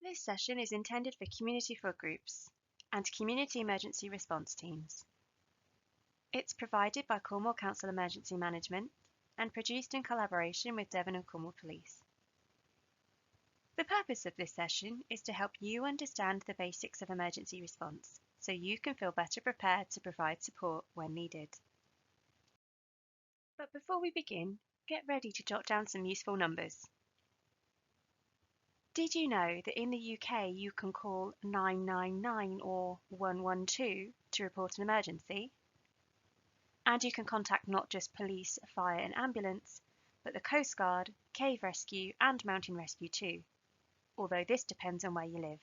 This session is intended for community flood groups and community emergency response teams. It's provided by Cornwall Council Emergency Management and produced in collaboration with Devon Cornwall Police. The purpose of this session is to help you understand the basics of emergency response so you can feel better prepared to provide support when needed. But before we begin, get ready to jot down some useful numbers. Did you know that in the UK you can call 999 or 112 to report an emergency? And you can contact not just police, fire and ambulance, but the Coast Guard, cave rescue and mountain rescue too, although this depends on where you live.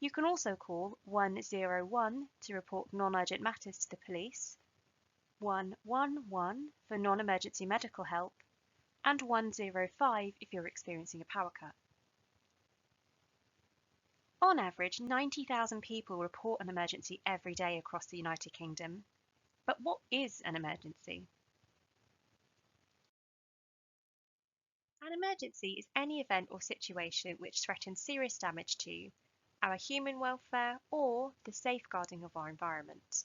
You can also call 101 to report non-urgent matters to the police, 111 for non-emergency medical help, and 105 if you're experiencing a power cut. On average, 90,000 people report an emergency every day across the United Kingdom. But what is an emergency? An emergency is any event or situation which threatens serious damage to our human welfare or the safeguarding of our environment.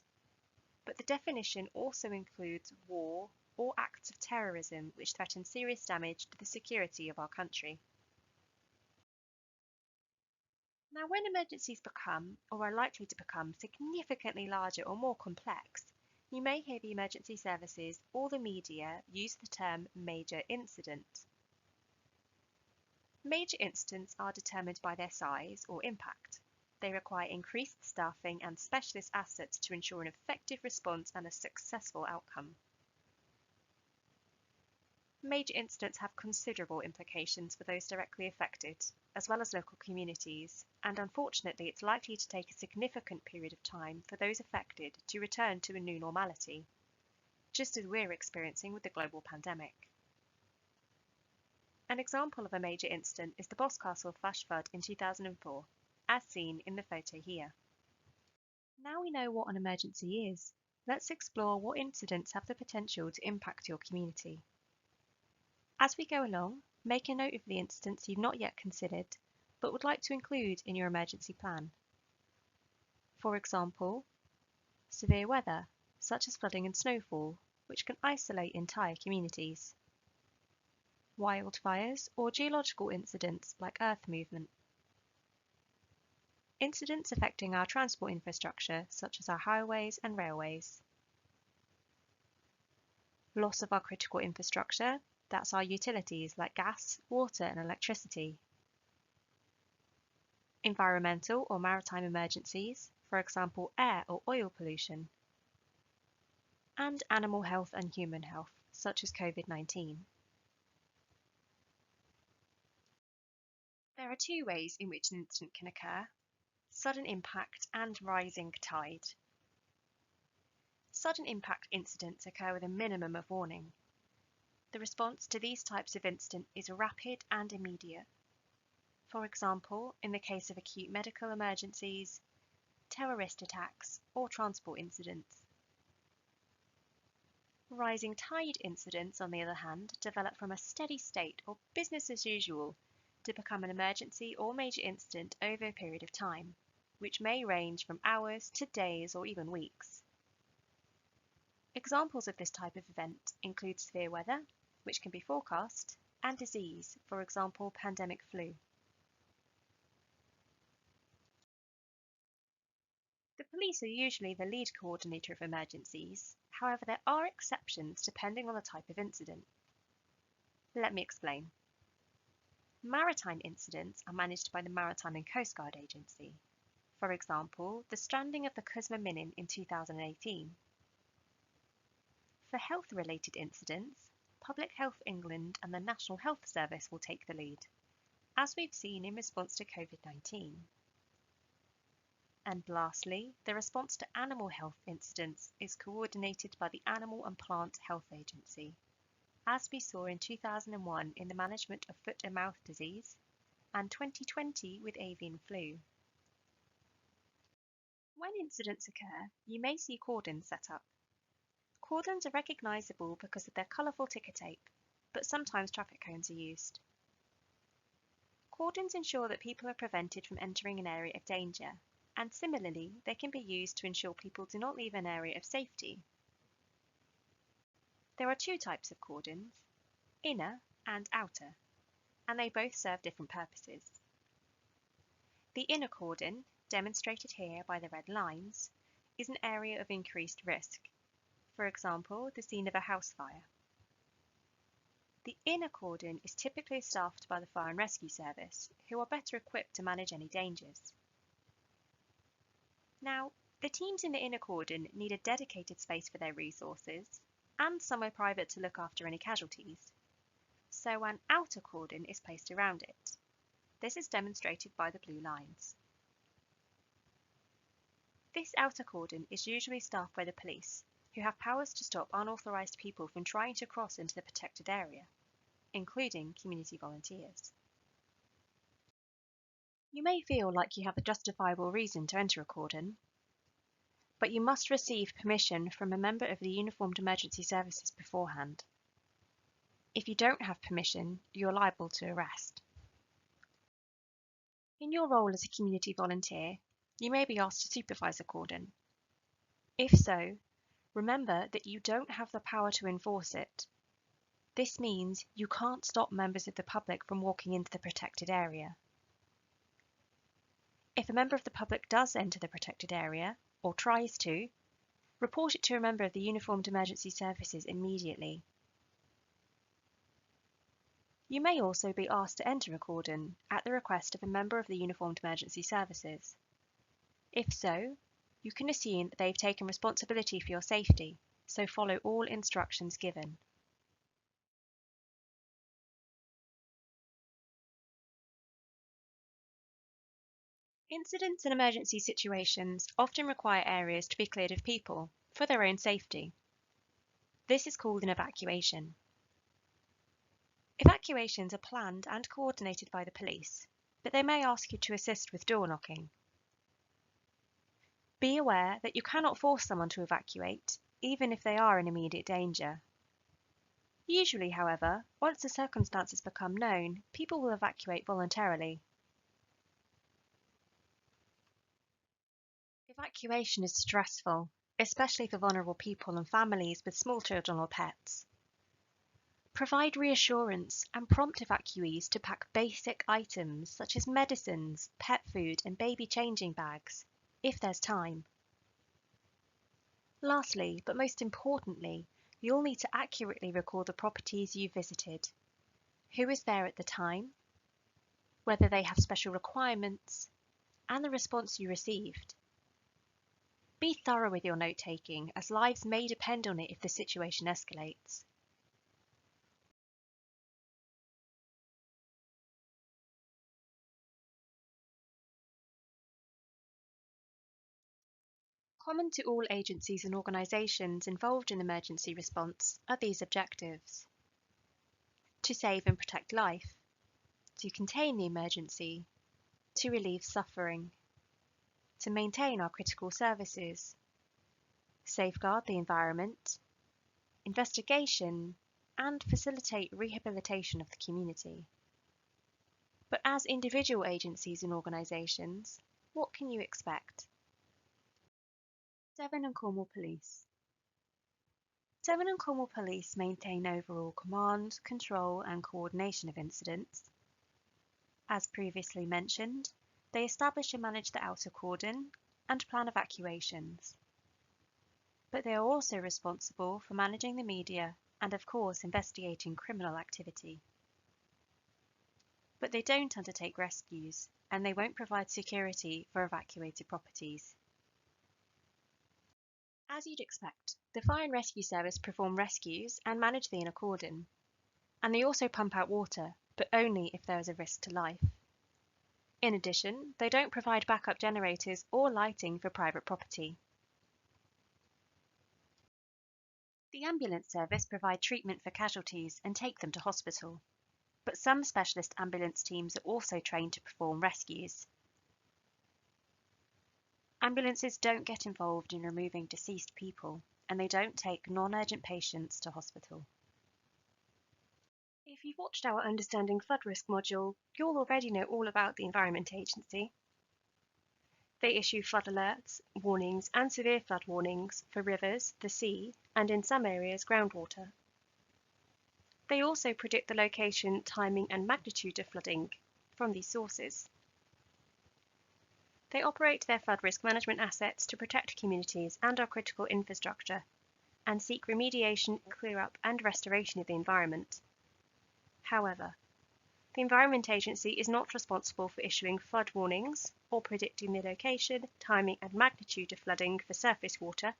But the definition also includes war or acts of terrorism which threaten serious damage to the security of our country. Now, when emergencies become, or are likely to become, significantly larger or more complex, you may hear the emergency services or the media use the term major incident. Major incidents are determined by their size or impact. They require increased staffing and specialist assets to ensure an effective response and a successful outcome. Major incidents have considerable implications for those directly affected, as well as local communities, and unfortunately it's likely to take a significant period of time for those affected to return to a new normality, just as we're experiencing with the global pandemic. An example of a major incident is the Boscastle flash flood in 2004, as seen in the photo here. Now we know what an emergency is, let's explore what incidents have the potential to impact your community. As we go along, make a note of the incidents you've not yet considered, but would like to include in your emergency plan. For example, severe weather, such as flooding and snowfall, which can isolate entire communities. Wildfires or geological incidents like earth movement. Incidents affecting our transport infrastructure, such as our highways and railways. Loss of our critical infrastructure, that's our utilities like gas, water and electricity. Environmental or maritime emergencies, for example air or oil pollution. And animal health and human health, such as COVID-19. There are two ways in which an incident can occur: sudden impact and rising tide. Sudden impact incidents occur with a minimum of warning. The response to these types of incident is rapid and immediate. For example, in the case of acute medical emergencies, terrorist attacks, or transport incidents. Rising tide incidents, on the other hand, develop from a steady state or business as usual to become an emergency or major incident over a period of time, which may range from hours to days or even weeks. Examples of this type of event include severe weather, which can be forecast, and disease, for example, pandemic flu. The police are usually the lead coordinator of emergencies. However, there are exceptions depending on the type of incident. Let me explain. Maritime incidents are managed by the Maritime and Coast Guard Agency. For example, the stranding of the Cosma Minin in 2018. For health-related incidents, Public Health England and the National Health Service will take the lead, as we've seen in response to COVID-19. And lastly, the response to animal health incidents is coordinated by the Animal and Plant Health Agency, as we saw in 2001 in the management of foot and mouth disease, and 2020 with avian flu. When incidents occur, you may see cordons set up. Cordons are recognisable because of their colourful ticker tape, but sometimes traffic cones are used. Cordons ensure that people are prevented from entering an area of danger, and similarly, they can be used to ensure people do not leave an area of safety. There are two types of cordons, inner and outer, and they both serve different purposes. The inner cordon, demonstrated here by the red lines, is an area of increased risk, for example, the scene of a house fire. The inner cordon is typically staffed by the Fire and Rescue Service, who are better equipped to manage any dangers. Now, the teams in the inner cordon need a dedicated space for their resources and somewhere private to look after any casualties, so an outer cordon is placed around it. This is demonstrated by the blue lines. This outer cordon is usually staffed by the police, who have powers to stop unauthorised people from trying to cross into the protected area, including community volunteers. You may feel like you have a justifiable reason to enter a cordon, but you must receive permission from a member of the Uniformed Emergency Services beforehand. If you don't have permission, you're liable to arrest. In your role as a community volunteer, you may be asked to supervise a cordon. If so, remember that you don't have the power to enforce it. This means you can't stop members of the public from walking into the protected area. If a member of the public does enter the protected area, or tries to, report it to a member of the Uniformed Emergency Services immediately. You may also be asked to enter a cordon at the request of a member of the Uniformed Emergency Services. If so, you can assume that they've taken responsibility for your safety, so follow all instructions given. Incidents and emergency situations often require areas to be cleared of people for their own safety. This is called an evacuation. Evacuations are planned and coordinated by the police, but they may ask you to assist with door knocking. Be aware that you cannot force someone to evacuate, even if they are in immediate danger. Usually, however, once the circumstances become known, people will evacuate voluntarily. Evacuation is stressful, especially for vulnerable people and families with small children or pets. Provide reassurance and prompt evacuees to pack basic items such as medicines, pet food, and baby changing bags, if there's time. Lastly, but most importantly, you'll need to accurately record the properties you visited, who was there at the time, whether they have special requirements, and the response you received. Be thorough with your note-taking, as lives may depend on it if the situation escalates. Common to all agencies and organisations involved in emergency response are these objectives: to save and protect life, to contain the emergency, to relieve suffering, to maintain our critical services, safeguard the environment, investigation, and facilitate rehabilitation of the community. But as individual agencies and organisations, what can you expect? Devon and Cornwall Police. Devon and Cornwall Police maintain overall command, control and coordination of incidents. As previously mentioned, they establish and manage the outer cordon and plan evacuations. But they are also responsible for managing the media and, of course, investigating criminal activity. But they don't undertake rescues, and they won't provide security for evacuated properties. As you'd expect, the Fire and Rescue Service perform rescues and manage the inner cordon, and they also pump out water, but only if there is a risk to life. In addition, they don't provide backup generators or lighting for private property. The ambulance service provide treatment for casualties and take them to hospital, but some specialist ambulance teams are also trained to perform rescues. Ambulances don't get involved in removing deceased people, and they don't take non-urgent patients to hospital. If you've watched our Understanding Flood Risk module, you'll already know all about the Environment Agency. They issue flood alerts, warnings and severe flood warnings for rivers, the sea, and in some areas groundwater. They also predict the location, timing and magnitude of flooding from these sources. They operate their flood risk management assets to protect communities and our critical infrastructure, and seek remediation, clear-up and restoration of the environment. However, the Environment Agency is not responsible for issuing flood warnings or predicting the location, timing and magnitude of flooding for surface water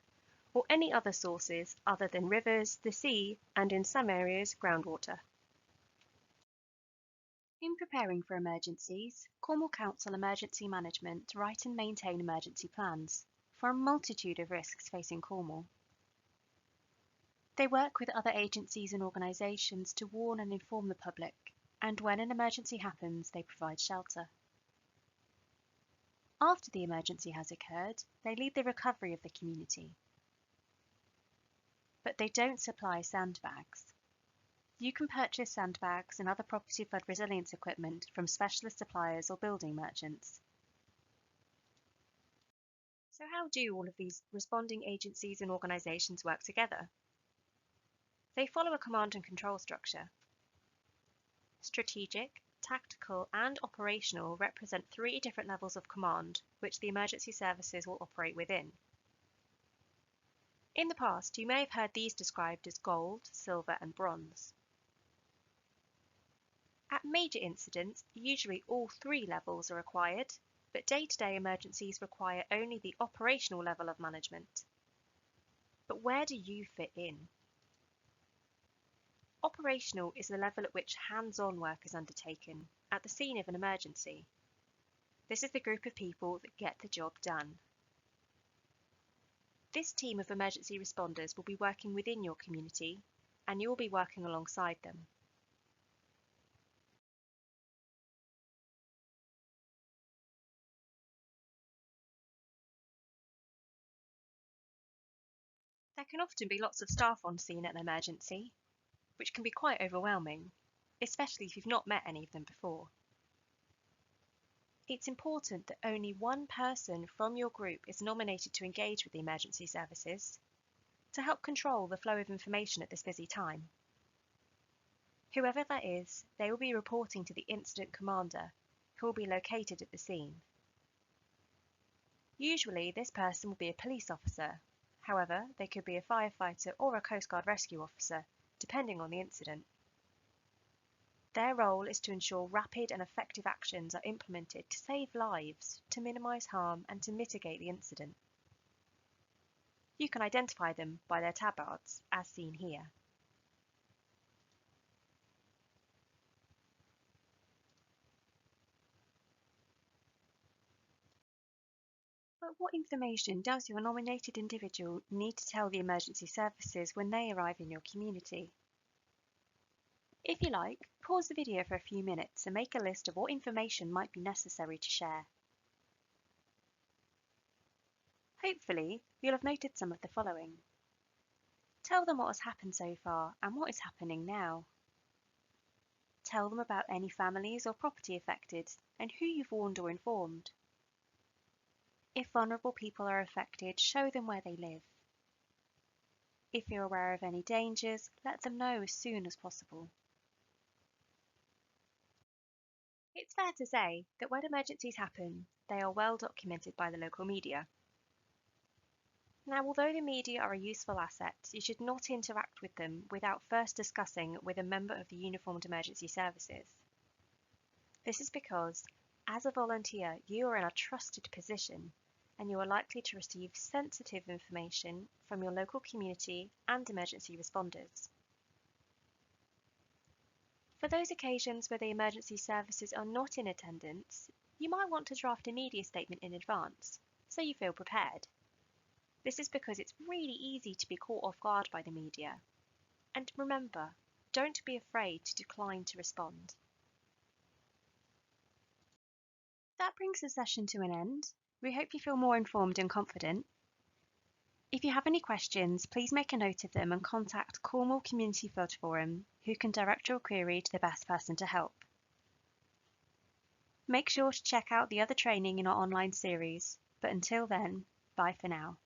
or any other sources other than rivers, the sea, and in some areas groundwater. In preparing for emergencies, Cornwall Council Emergency Management write and maintain emergency plans for a multitude of risks facing Cornwall. They work with other agencies and organisations to warn and inform the public, and when an emergency happens, they provide shelter. After the emergency has occurred, they lead the recovery of the community. But they don't supply sandbags. You can purchase sandbags and other property flood resilience equipment from specialist suppliers or building merchants. So how do all of these responding agencies and organisations work together? They follow a command and control structure. Strategic, tactical and operational represent 3 different levels of command which the emergency services will operate within. In the past, you may have heard these described as gold, silver and bronze. At major incidents, usually all 3 levels are required, but day-to-day emergencies require only the operational level of management. But where do you fit in? Operational is the level at which hands-on work is undertaken at the scene of an emergency. This is the group of people that get the job done. This team of emergency responders will be working within your community, and you will be working alongside them. There can often be lots of staff on scene at an emergency, which can be quite overwhelming, especially if you've not met any of them before. It's important that only one person from your group is nominated to engage with the emergency services to help control the flow of information at this busy time. Whoever that is, they will be reporting to the incident commander, who will be located at the scene. Usually, this person will be a police officer. However, they could be a firefighter or a Coast Guard rescue officer, depending on the incident. Their role is to ensure rapid and effective actions are implemented to save lives, to minimise harm and to mitigate the incident. You can identify them by their tabards, as seen here. But what information does your nominated individual need to tell the emergency services when they arrive in your community? If you like, pause the video for a few minutes and make a list of what information might be necessary to share. Hopefully, you'll have noted some of the following. Tell them what has happened so far and what is happening now. Tell them about any families or property affected and who you've warned or informed. If vulnerable people are affected, show them where they live. If you're aware of any dangers, let them know as soon as possible. It's fair to say that when emergencies happen, they are well documented by the local media. Now, although the media are a useful asset, you should not interact with them without first discussing with a member of the Uniformed Emergency Services. This is because, as a volunteer, you are in a trusted position and you are likely to receive sensitive information from your local community and emergency responders. For those occasions where the emergency services are not in attendance, you might want to draft a media statement in advance, so you feel prepared. This is because it's really easy to be caught off guard by the media. And remember, don't be afraid to decline to respond. That brings the session to an end. We hope you feel more informed and confident. If you have any questions, please make a note of them and contact Cornwall Community Flood Forum who can direct your query to the best person to help. Make sure to check out the other training in our online series, but until then, bye for now.